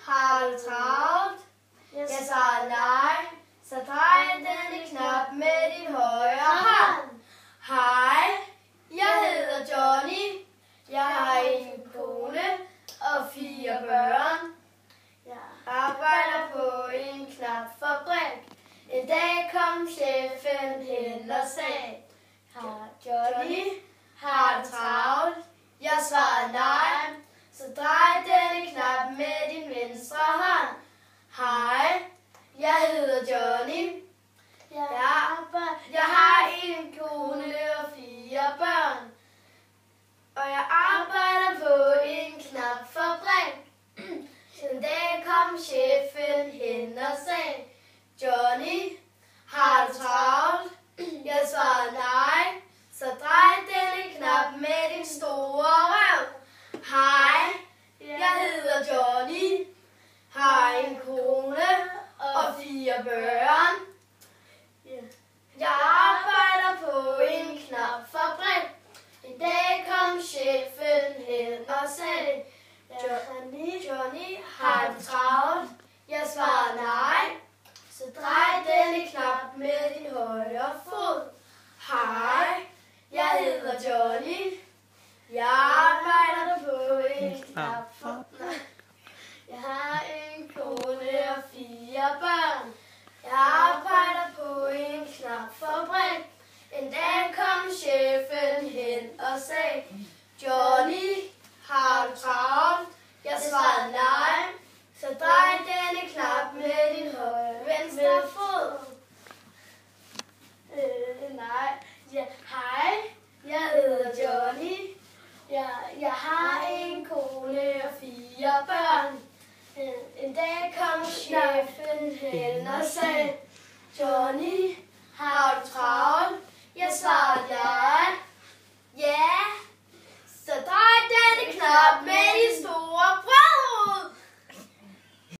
har du travlt? Jeg svarer nej, så drej denne knap med din højre hånd. Hej, jeg hedder Johnny. Jeg har en kone og 4 børn. Jeg arbejder på en knapfabrik. En dag kom chefen hen og sagde, Johnny, har du travlt? Jeg svarede nej, så drej denne knap med din venstre hånd. Hej, jeg hedder Johnny. Jeg har en kone og 4 børn. Og jeg arbejder på en knapfabrik. En dag kom chefen hen og sagde, Johnny, har du travlt? Jeg svarede nej, så drej denne knap med din store røv. Hej, jeg hedder Johnny, har en kone og 4 børn. Jeg arbejder på en knapfabrik. En dag kom chefen hen og sagde, Johnny, har du travlt? Jeg svarede nej, så drej denne knap med din højre fod. Hej, jeg hedder Johnny. Jeg arbejder på en knapfabrik. Jeg har en kone og 4 børn. Jeg arbejder på en knapfabrik. En dag kom chefen hen og sagde, Johnny, har du travlt? Jeg svarede nej, så drej denne knap med din venstre fod. Hej, jeg hedder Johnny. Jeg har en kone og 4 børn. En dag kom chefen hen og sagde, Johnny, har du travlt?